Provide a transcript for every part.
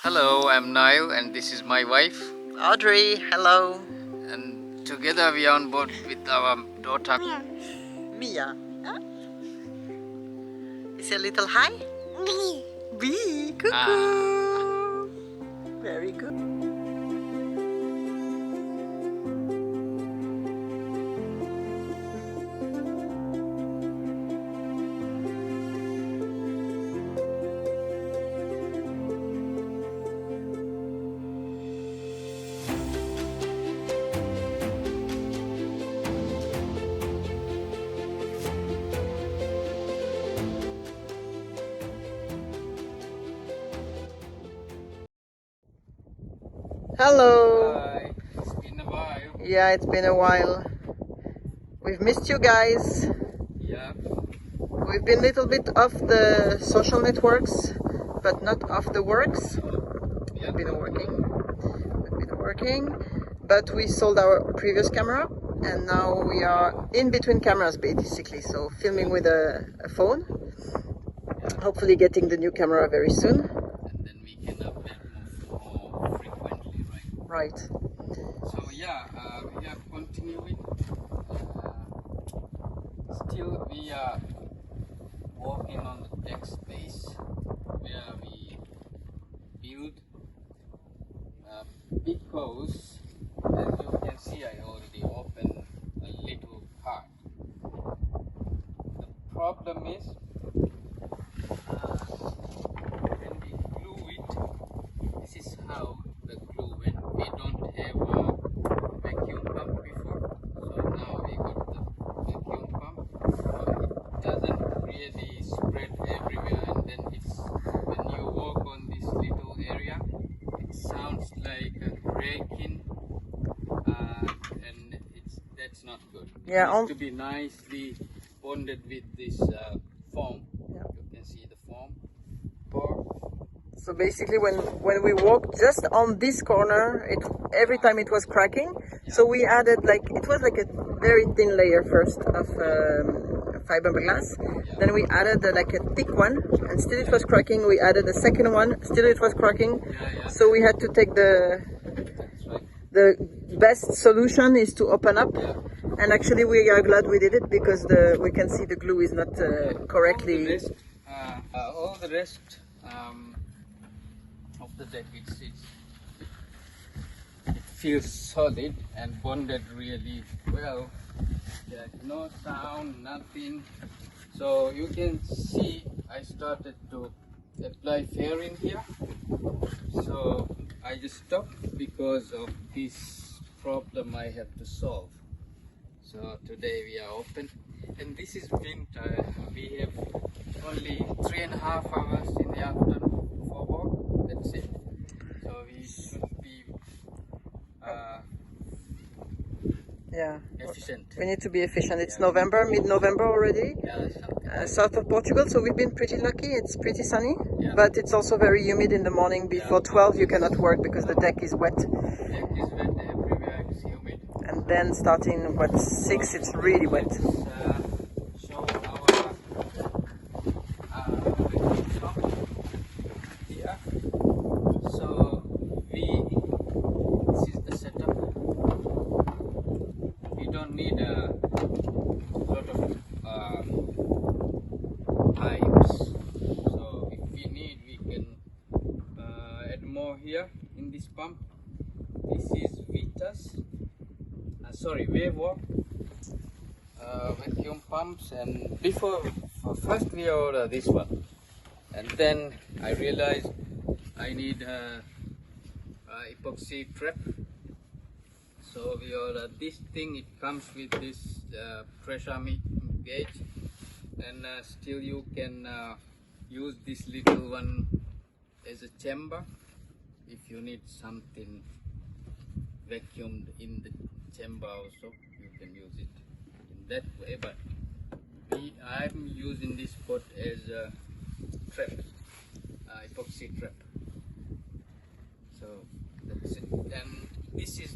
Hello, I'm Niall and this is my wife. Audrey, hello. And together we are on board with our daughter. Mia. Huh? Is a little hi? Bee. Cuckoo. Very good. Hello. Hi. It's been a while. Yeah, it's been a while. We've missed you guys. Yeah. We've been a little bit off the social networks, but not off the works. Yeah. We've been working, but we sold our previous camera and now we are in between cameras basically, so filming with a phone. Hopefully getting the new camera very soon. And then we can update more frequently, right? Right. So yeah, we are continuing. Still we are working on the deck space where we build because as you can see I already opened a little part. The problem is when we glue it, this is how the glue went. We don't have a vacuum pump before, so now we got the vacuum pump. It doesn't really spread everywhere, and then it's when you walk on this little area, it sounds like a breaking, and that's not good. Yeah, It needs to be nicely bonded with this foam. Yeah. You can see the foam. Or So basically when we walked just on this corner, every time it was cracking. So we added it was like a very thin layer first of fiberglass. Then we added a thick one, and still it was cracking. We added a second one, still it was cracking. So we had to take that's right. the best solution is to open up. And actually we are glad we did it because we can see the glue is not correctly. All the rest of the deck, it feels solid and bonded really well. There's no sound, nothing. So you can see I started to apply fairing here. So I just stopped because of this problem I have to solve. So today we are open, and this is winter. We have only 3.5 hours in the afternoon for work. That's it. So we should be efficient. We need to be efficient. It's November, mid-November already. Yeah, South of Portugal, so we've been pretty lucky. It's pretty sunny, but it's also very humid in the morning. Before 12 you cannot work because the deck is wet. The deck is wet everywhere, it's humid. And then starting 6 it's really wet. Show our here. So this is the setup. We don't need a lot of pipes. So if we need, we can add more here in this pump. This is Wave vacuum pumps, and first we ordered this one, and then I realized I need a epoxy trap. So we ordered this thing. It comes with this pressure gauge, and still you can use this little one as a chamber if you need something vacuumed in the chamber also. You can use it in that way, but I'm using this pot as a trap, epoxy trap. So that's it, and this is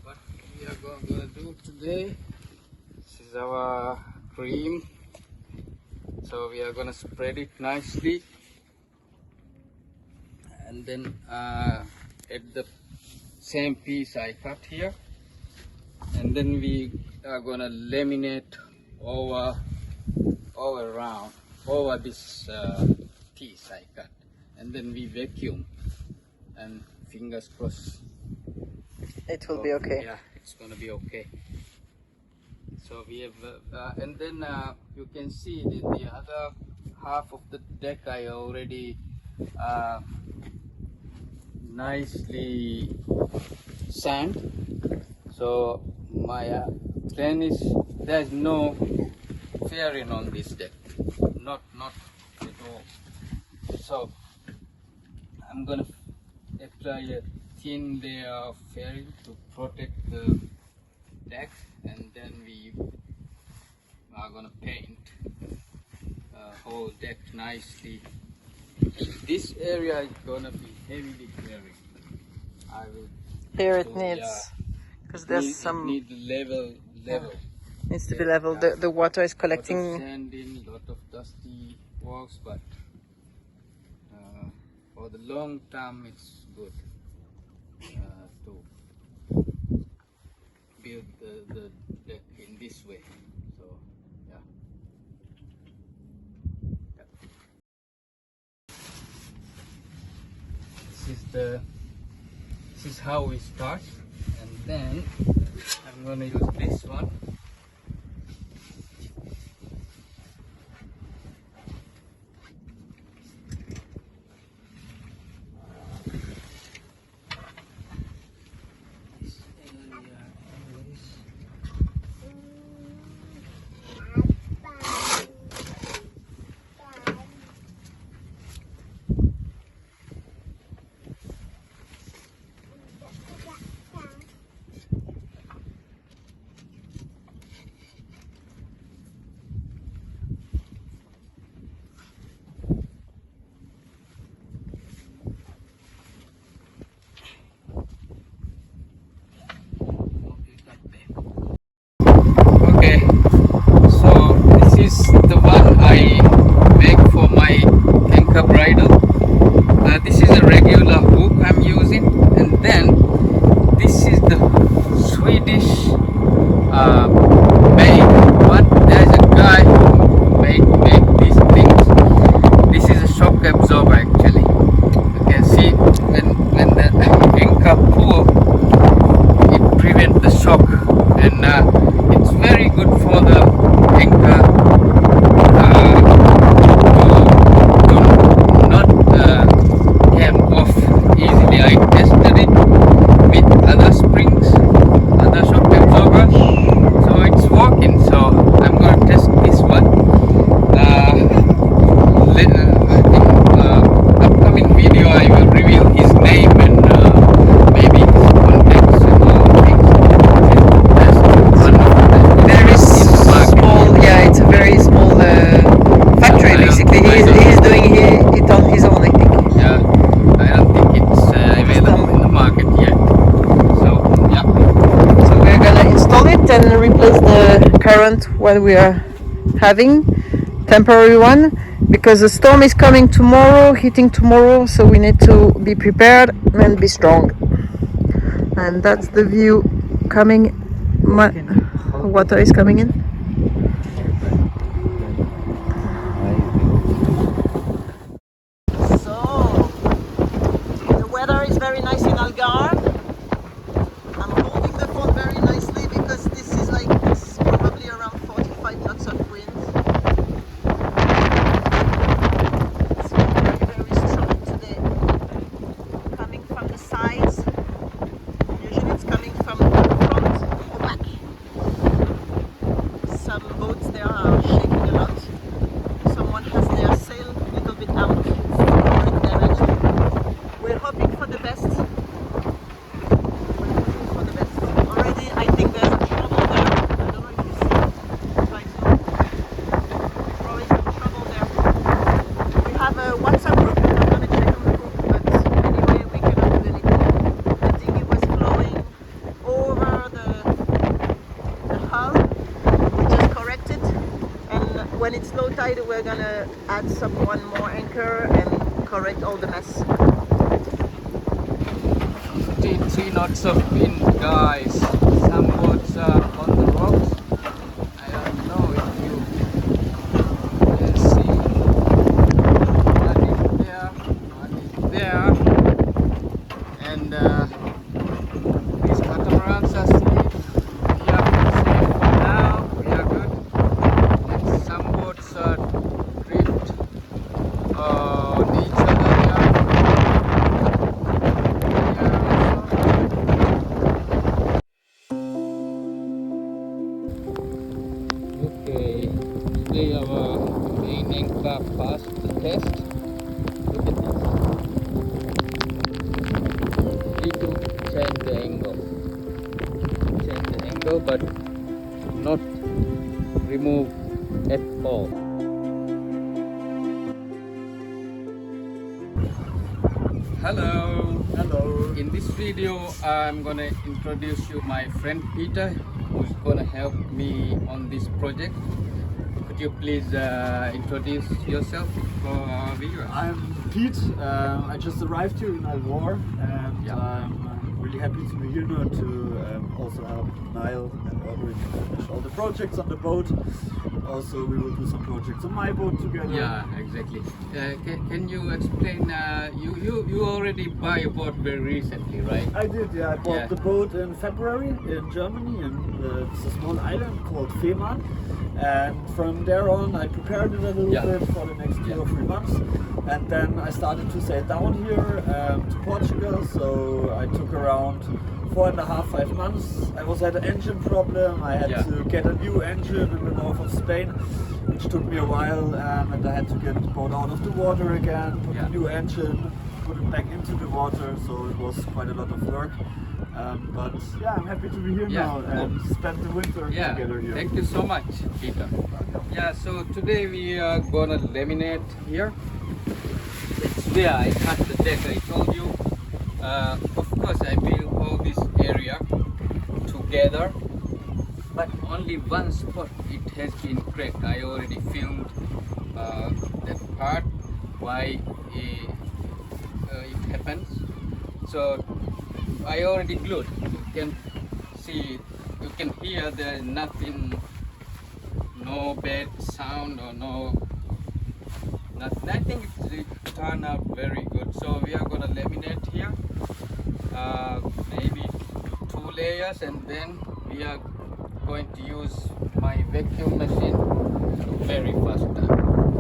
what we are going to do today. This is our cream. So we are going to spread it nicely, and then at the same piece I cut here, and then we are gonna laminate over this piece I cut, and then we vacuum, and fingers crossed It will be okay. yeah, it's gonna be okay. So we have and then you can see the other half of the deck I already nicely sand. So my plan is there's no fairing on this deck, not at all. So I'm gonna apply a thin layer of fairing to protect the deck, and then we are gonna paint whole deck nicely. This area is gonna be heavily clearing. I will Here it do, needs, because there's some it need level. needs to be level. The water is collecting. Lot of sand in, lot of dusty walks, but for the long term, it's good to build the deck in this way. So yeah. This is how we start, and then I'm gonna use this one. This area is okay, so this is the one I make for my Anker Bridle. This is a regular hook I'm using, and then this is the Swedish made one. There's a guy who made these things. This is a shock absorber actually. You can see when the anchor pull, it prevents the shock, and it's very good for the anchor to not come off easily. I tested it with other springs, other shock absorbers, so it's working. So I'm going to test this one. I think upcoming video I will reveal his name and maybe his contacts and all things. Very small, yeah, it's a very small factory basically. He's doing it on his own, I think. Yeah, I don't think it's available in the market yet. So yeah, So we're gonna install it and replace the current one we are having, temporary one, because the storm is coming tomorrow, hitting tomorrow, so we need to be prepared and be strong. And that's the view coming. Water is coming in. So the weather is very nice in Algarve. I'm holding the phone very nicely because this is like it's probably around 45 knots of wind. It's very strong today. Coming from the sides. Usually it's coming from the front or back. Some boats there are shaking a lot. Someone has their sail a little bit out forward direction. We're hoping for the best. Already, I think there's a trouble there. I don't know if you see it right now. Probably some trouble there. We have a WhatsApp group. I'm gonna check on the group, but anyway, we cannot do anything. I think it was flowing over the hull. We just corrected, and when it's low tide, we're gonna add one more anchor and correct all the mess. see lots of wind, guys. Some boats are on the rocks. I don't know if you can see. One is there, one is there. And these catamarans are safe. We are safe for now. We are good. And some boats are drift on each other. Okay, today our main anchor passed the test. Look at this. Need to change the angle. Change the angle, but not remove at all. Hello. Hello. In this video, I'm gonna introduce you my friend Peter, who's gonna help me on this project. Could you please introduce yourself for our viewers? I'm Pete. I just arrived here in Alvor, and Yeah. I'm really happy to be here now to also help Niall and Audrey to finish all the projects on the boat. Also, we will do some projects on my boat together. Yeah, exactly. Can you explain? You already buy a boat very recently, right? I did, yeah. I bought Yeah. the boat in February in Germany, and it's a small island called Fehmarn. And from there on, I prepared it a little Yeah. bit for the next 2 Yeah. or 3 months. And then I started to sail down here to Portugal. So I took around 4.5, 5 months. I also had an engine problem. I had Yeah. to get a new engine in the north of Spain, which took me a while. And I had to get the boat out of the water again, put Yeah. a new engine, put it back into the water. So it was quite a lot of work. But yeah, I'm happy to be here Yeah. now and spend the winter Yeah, together here. thank you so much, Peter. Yeah, so today we are gonna laminate here. It's where I cut the deck, I told you. Of course, I built all this area together, but only one spot it has been cracked. I already filmed that part, why it happens. So I already glued. You can see, you can hear there is nothing, no bad sound or no nothing. I think it turned out very good. So we are gonna laminate here, maybe 2 layers, and then we are going to use my vacuum machine very fast time.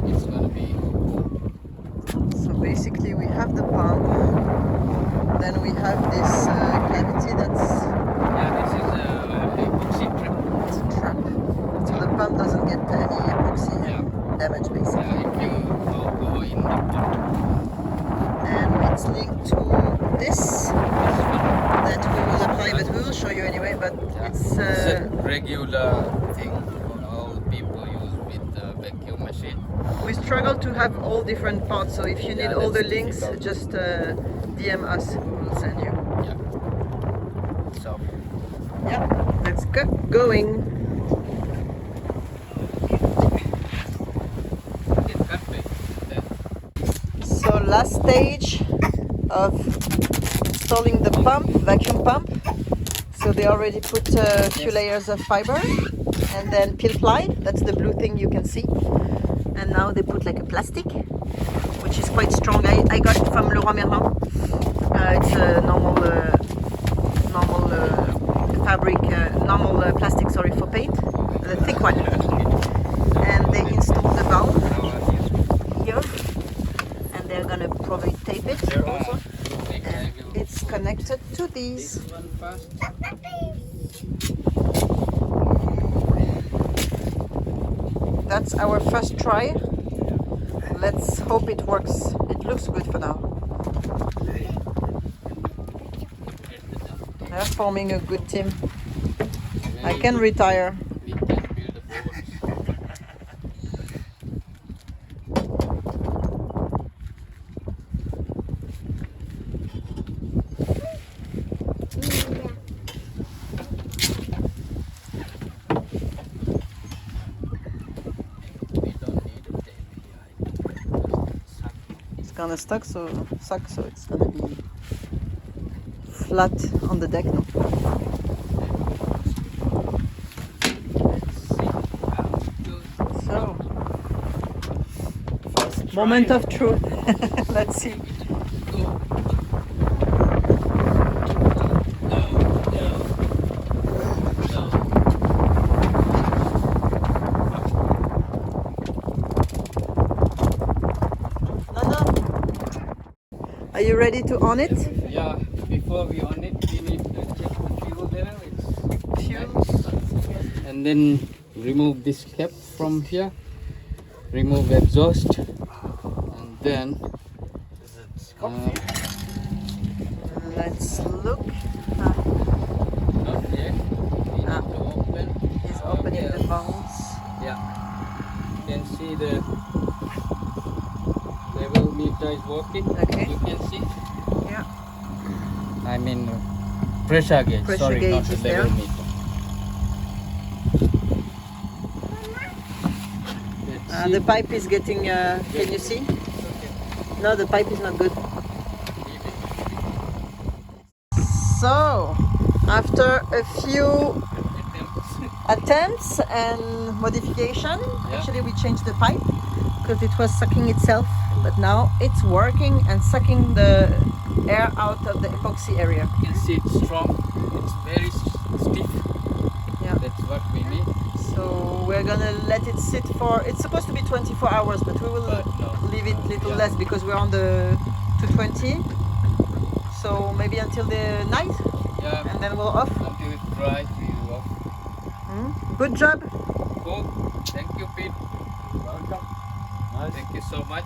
It's gonna be So basically we have the pump, then we have this cavity that's this is a epoxy trap. it's a trap. So the pump doesn't get any epoxy damage basically. Yeah, if you go in the pot. And it's linked to this that we will apply, but we will show you anyway, but it's It's a regular thing all people use with the vacuum machine. we struggle to have all different parts, so if you need Yeah, all the that's links, difficult. just DM us, we will send you. Yeah. So Yeah, let's get going. it cut back. Then So last stage of installing the pump, vacuum pump. So they already put a few layers of fiber and then peel ply, that's the blue thing you can see. And now they put like a plastic, which is quite strong. I got it from Leroy Merlin. It's a normal fabric, normal plastic, sorry, for paint, the thick one. And they installed the valve here, and they're gonna probably tape it. There also. And it's connected to these. this one first. That's our first try. Let's hope it works. It looks good for now. They're forming a good team. I can retire. We can build a boat. We don't need a tape here. It's gonna suck, so it's gonna be flat on the deck. No? So, moment of truth. Let's see. Are you ready to on it? Yeah, before we on it, we need to check the fuel level. It's Fuel. and then remove this cap from here, remove exhaust, and then Let's look. not yet. We need to open. He's opening the valves. Yeah, you can see the level meter is working. Okay. You can see. Yeah. I mean pressure gauge. Pressure Sorry, gauge not the is level there. meter. Let's The see. pipe is getting. Can you see? No, the pipe is not good. So, after a few attempts and modification, actually we changed the pipe because it was sucking itself, but now it's working and sucking the air out of the epoxy area. You can see it's strong. It's very stiff. Yeah. That's what we need. So we're gonna let it sit for. It's supposed to be 24 hours, but we will But no. leave it little Yeah. less because we're on the 220. So maybe until the night, Yeah. and then we'll off. Until it dries, we will off. Good job. Cool. Thank you, Pete. Welcome. Nice. Thank you so much.